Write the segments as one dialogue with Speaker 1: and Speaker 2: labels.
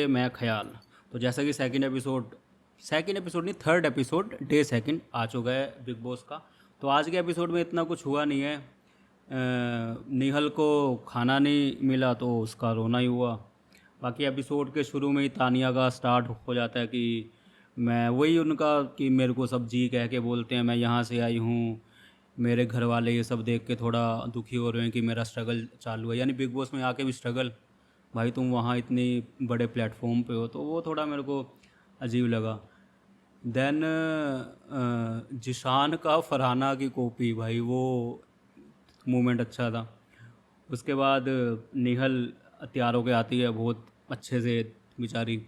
Speaker 1: मैं ख्याल। तो जैसा कि सेकंड एपिसोड नहीं, थर्ड एपिसोड डे सेकंड आ चुका है बिग बॉस का। तो आज के एपिसोड में इतना कुछ हुआ नहीं है। निहल को खाना नहीं मिला तो उसका रोना ही हुआ। बाकी एपिसोड के शुरू में ही तानिया का स्टार्ट हो जाता है कि मैं वही उनका कि मेरे को सब जी कह के बोलते हैं, मैं यहाँ से आई हूँ, मेरे घर वाले ये सब देख के थोड़ा दुखी हो रहे हैं कि मेरा स्ट्रगल चालू है, यानी बिग बॉस में आके भी स्ट्रगल। भाई तुम वहाँ इतनी बड़े प्लेटफॉर्म पे हो, तो वो थोड़ा मेरे को अजीब लगा। देन जिशान का फरहाना की कॉपी, भाई वो मूवमेंट अच्छा था। उसके बाद निहल तैयार होके आती है बहुत अच्छे से बेचारी।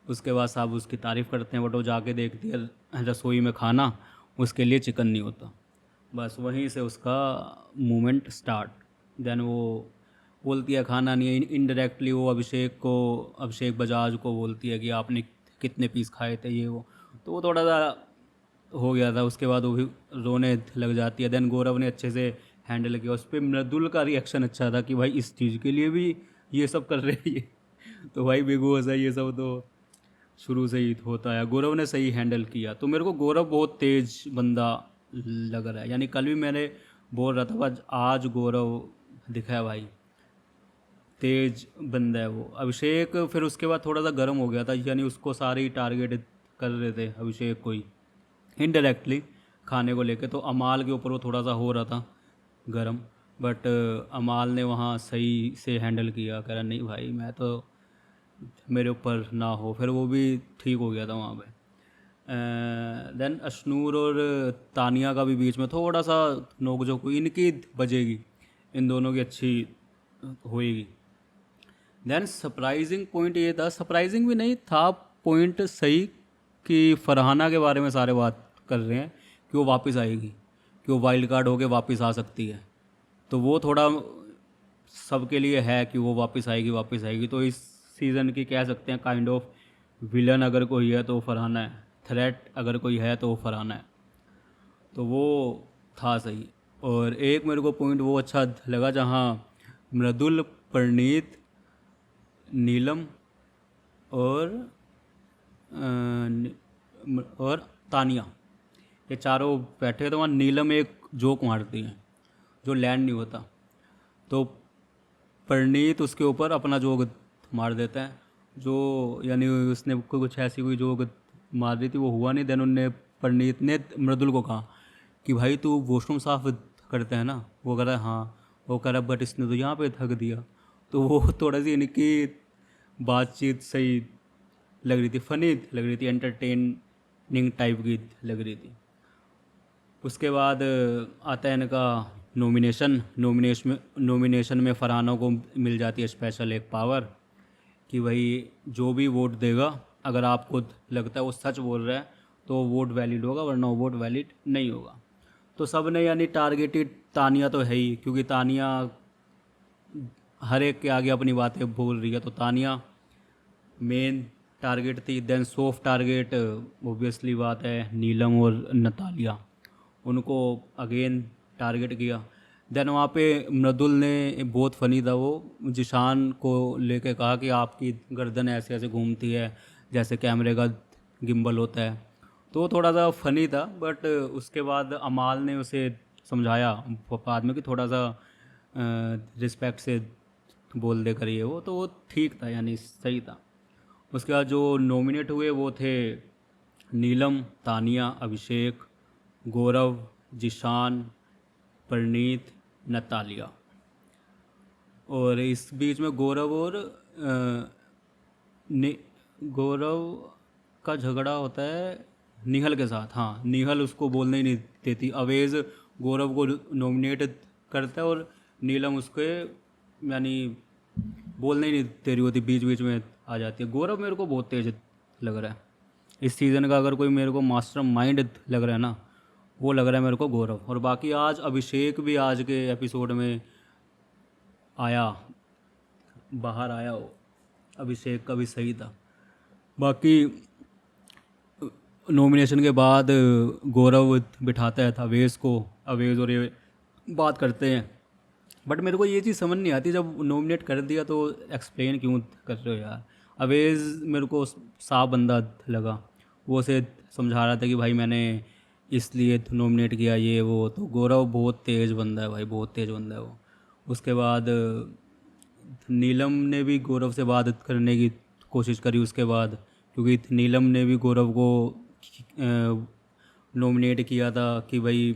Speaker 1: उसके बाद साहब उसकी तारीफ़ करते हैं, बट वो जाके देखती है रसोई में खाना, उसके लिए चिकन नहीं होता। बस वहीं से उसका मूवमेंट स्टार्ट। देन वो बोलती है खाना नहीं है, इनडायरेक्टली वो अभिषेक बजाज को बोलती है कि आपने कितने पीस खाए थे ये वो। तो वो थोड़ा सा हो गया था। उसके बाद वो भी रोने लग जाती है। देन गौरव ने अच्छे से हैंडल किया। उस पर मृदुल का रिएक्शन अच्छा था कि भाई इस चीज़ के लिए भी ये सब कर रहे हैं ये। तो भाई बिग बॉस है, ये सब तो शुरू से ही होता है। गौरव ने सही हैंडल किया। तो मेरे को गौरव बहुत तेज बंदा लग रहा है, यानी कल भी मैंने बोल रहा था बस आज गौरव दिखा है भाई, तेज बंदा है वो। अभिषेक फिर उसके बाद थोड़ा सा गर्म हो गया था, यानी उसको सारे ही टारगेट कर रहे थे अभिषेक को ही इनडायरेक्टली खाने को लेके। तो अमाल के ऊपर वो थोड़ा सा हो रहा था गर्म, बट अमाल ने वहाँ सही से हैंडल किया, कह रहा नहीं भाई मैं तो मेरे ऊपर ना हो। फिर वो भी ठीक हो गया था वहाँ पे। देन अशनूर और तानिया का भी बीच में थोड़ा सा नोकझोंक हुई, इनकी बजेगी, इन दोनों की अच्छी होएगी। देन सरप्राइजिंग पॉइंट ये था, सरप्राइजिंग भी नहीं था, पॉइंट सही, कि फरहाना के बारे में सारे बात कर रहे हैं कि वो वापस आएगी, कि वो वाइल्ड कार्ड होके वापस आ सकती है। तो वो थोड़ा सबके लिए है कि वो वापस आएगी। तो इस सीज़न की कह सकते हैं काइंड ऑफ विलन अगर कोई है तो वो फरहाना है, थ्रेट अगर कोई है तो वो फरहाना है। तो वो था सही। और एक मेरे को पॉइंट वो अच्छा लगा जहाँ मृदुल, परनीत, नीलम और और तानिया, ये चारों बैठे तो वहाँ नीलम एक जोक मारती है जो लैंड नहीं होता। तो परनीत उसके ऊपर अपना जोक मार देता है, जो यानी उसने कुछ ऐसी कोई जोक मार दी थी, वो हुआ नहीं। देन उनने परनीत ने मृदुल को कहा कि भाई तू वॉशरूम साफ करते हैं ना, वो कह रहा है हाँ। वो कह रहा है बट इसने तो यहाँ पे थक दिया। तो वो थोड़ा सी इनकी बातचीत सही लग रही थी, फनी लग रही थी, एंटरटेनिंग टाइप की लग रही थी। उसके बाद आता है इनका नॉमिनेशन में फरहाना को मिल जाती है स्पेशल एक पावर कि भाई जो भी वोट देगा, अगर आपको लगता है वो सच बोल रहा है तो वोट वैलिड होगा, वरना वोट वैलिड नहीं होगा। तो सब ने यानी टारगेटेड तानिया तो है ही, क्योंकि तानिया हर एक के आगे अपनी बातें बोल रही है। तो तानिया मेन टारगेट थी। देन सॉफ्ट टारगेट ऑब्वियसली बात है नीलम और नतालिया, उनको अगेन टारगेट किया। देन वहाँ पे मृदुल ने, बहुत फनी था वो, जिशान को लेके कहा कि आपकी गर्दन ऐसे ऐसे घूमती है जैसे कैमरे का गिम्बल होता है। तो वो थोड़ा सा फनी था। बट उसके बाद अमाल ने उसे समझाया बाद में कि थोड़ा सा रिस्पेक्ट से बोल दे करिए वो, तो वो ठीक था, यानी सही था। उसके बाद जो नॉमिनेट हुए वो थे नीलम, तानिया, अभिषेक, गौरव, जिशान, परनीत, नतालिया। और इस बीच में गौरव का झगड़ा होता है निहल के साथ। हाँ, निहल उसको बोलने ही नहीं देती। अवेज गौरव को नॉमिनेट करता है और नीलम उसके यानी बोलने ही नहीं दे रही होती, बीच बीच में आ जाती है। गौरव मेरे को बहुत तेज लग रहा है इस सीज़न का। अगर कोई मेरे को मास्टर माइंड लग रहा है ना, वो लग रहा है मेरे को गौरव। और बाकी आज अभिषेक भी आज के एपिसोड में आया, बाहर आया वो, अभिषेक का भी सही था। बाकी नॉमिनेशन के बाद गौरव बिठाता है अवेश को, अवेश और ये बात करते हैं। बट मेरे को ये चीज़ समझ नहीं आती, जब नॉमिनेट कर दिया तो एक्सप्लेन क्यों कर रहे हो यार। अवेज मेरे को साफ बंदा लगा, वो उसे समझा रहा था कि भाई मैंने इसलिए नॉमिनेट किया ये वो। तो गौरव बहुत तेज़ बंदा है भाई, बहुत तेज़ बंदा है वो। उसके बाद नीलम ने भी गौरव से बात करने की कोशिश करी उसके बाद, क्योंकि नीलम ने भी गौरव को नॉमिनेट किया था कि भाई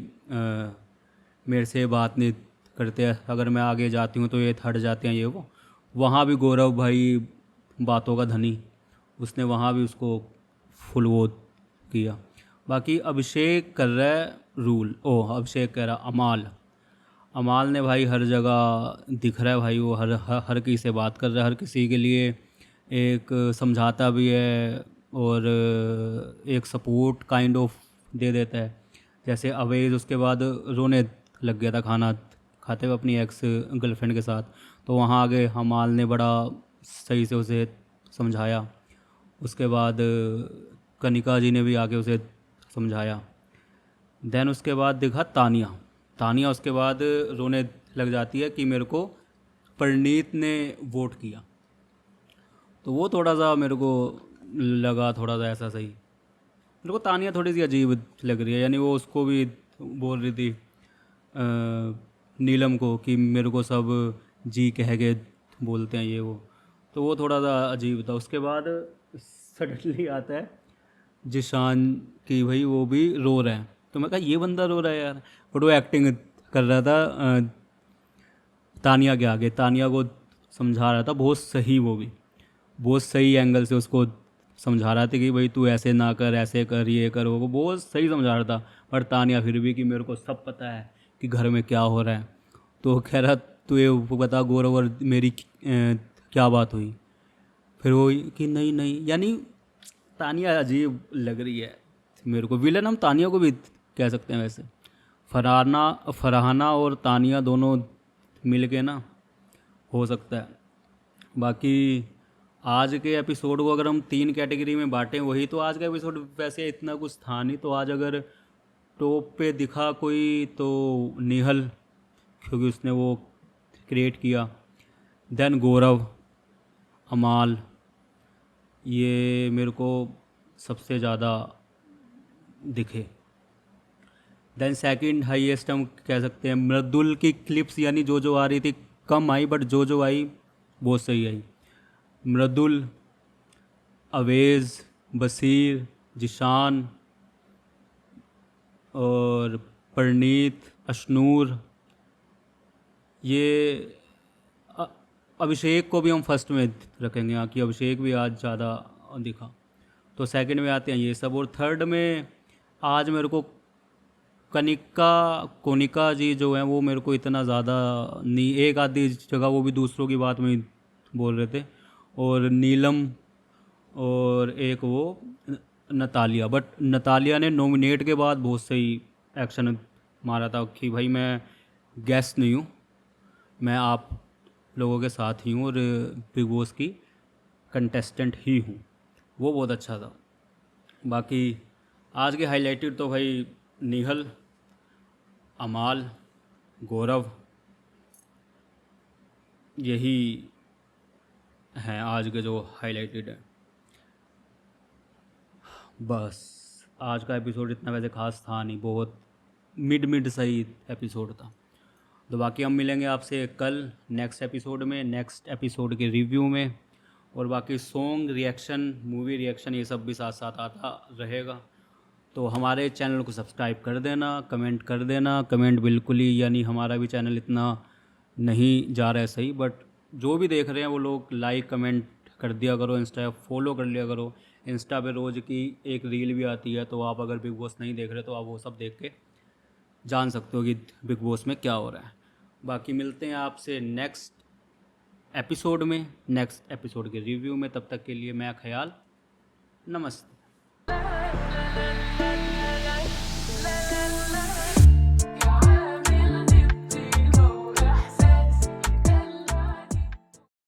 Speaker 1: मेरे से बात नहीं करते, अगर मैं आगे जाती हूँ तो ये हट जाते हैं ये वो। वहाँ भी गौरव भाई बातों का धनी, उसने वहाँ भी उसको फुल वो किया। बाकी अभिषेक कर रहा है रूल, अभिषेक कह रहा अमाल। अमाल ने भाई हर जगह दिख रहा है भाई, वो हर किसी से बात कर रहा है, हर किसी के लिए एक समझाता भी है और एक सपोर्ट काइंड ऑफ दे देता है। जैसे अवेज उसके बाद रोने लग गया था खाना खाते हुए अपनी एक्स गर्लफ्रेंड के साथ, तो वहाँ आगे अमाल ने बड़ा सही से उसे समझाया। उसके बाद कनिका जी ने भी आके उसे समझाया। देन उसके बाद दिखा तानिया। तानिया उसके बाद रोने लग जाती है कि मेरे को परनीत ने वोट किया। तो वो थोड़ा सा मेरे को लगा थोड़ा सा ऐसा सही, मेरे को तानिया थोड़ी सी अजीब लग रही है। यानी वो उसको भी बोल रही थी नीलम को कि मेरे को सब जी कह के बोलते हैं ये वो, तो वो थोड़ा सा अजीब था। उसके बाद सडनली आता है जिशान की भाई वो भी रो रहा है, तो मैं कहा ये बंदा रो रहा है यार, बट वो एक्टिंग कर रहा था तानिया के आगे, तानिया को समझा रहा था बहुत सही, वो भी बहुत सही एंगल से उसको समझा रहा था कि भाई तू ऐसे ना कर, ऐसे कर, ये कर, वो बहुत सही समझा रहा था। पर तानिया फिर भी कि मेरे को सब पता है कि घर में क्या हो रहा है। तो कह रहा तू ये बता गौरव और मेरी क्या बात हुई। फिर वो कि नहीं नहीं, यानी तानिया अजीब लग रही है मेरे को। विलन हम तानिया को भी कह सकते हैं वैसे। फरहाना और तानिया दोनों मिल के ना हो सकता है। बाकी आज के एपिसोड को अगर हम 3 कैटेगरी में बांटें, वही तो आज का एपिसोड वैसे इतना कुछ था नहीं। तो आज अगर टॉप पे दिखा कोई तो निहल, क्योंकि उसने वो क्रिएट किया। देन गौरव, अमाल, ये मेरे को सबसे ज़्यादा दिखे। देन सेकंड हाईएस्ट हम कह सकते हैं मृदुल की क्लिप्स, यानी जो आ रही थी कम आई, बट जो आई बहुत सही आई। मृदुल, अवेज, बसीर, जिशान और परनीत, अशनूर, ये अभिषेक को भी हम फर्स्ट में रखेंगे यहाँ कि अभिषेक भी आज ज़्यादा दिखा। तो सेकंड में आते हैं ये सब। और थर्ड में आज मेरे को कोनिका जी जो हैं वो मेरे को इतना ज़्यादा नहीं, एक आधी जगह वो भी दूसरों की बात में बोल रहे थे। और नीलम और एक वो नतालिया, बट नतालिया ने नॉमिनेट के बाद बहुत सही एक्शन मारा था कि भाई मैं गेस्ट नहीं हूँ, मैं आप लोगों के साथ ही हूँ और बिग बॉस की कंटेस्टेंट ही हूँ। वो बहुत अच्छा था। बाकी आज के हाईलाइटेड तो भाई निहल, अमाल, गौरव, यही हैं आज के जो हाईलाइटेड है। बस आज का एपिसोड इतना वैसे खास था नहीं, बहुत मिड सही एपिसोड था। तो बाकी हम मिलेंगे आपसे कल नेक्स्ट एपिसोड में, नेक्स्ट एपिसोड के रिव्यू में। और बाकी सॉन्ग रिएक्शन, मूवी रिएक्शन, ये सब भी साथ साथ आता रहेगा। तो हमारे चैनल को सब्सक्राइब कर देना, कमेंट कर देना। कमेंट बिल्कुल ही, यानी हमारा भी चैनल इतना नहीं जा रहा है सही, बट जो भी देख रहे हैं वो लोग लाइक कमेंट कर दिया करो। इंस्टा फॉलो कर लिया करो। इंस्टा पे रोज़ की एक रील भी आती है, तो आप अगर बिग बॉस नहीं देख रहे तो आप वो सब देख के जान सकते हो कि बिग बॉस में क्या हो रहा है। बाकी मिलते हैं आपसे नेक्स्ट एपिसोड में, नेक्स्ट एपिसोड के रिव्यू में। तब तक के लिए मैं ख्याल, नमस्ते।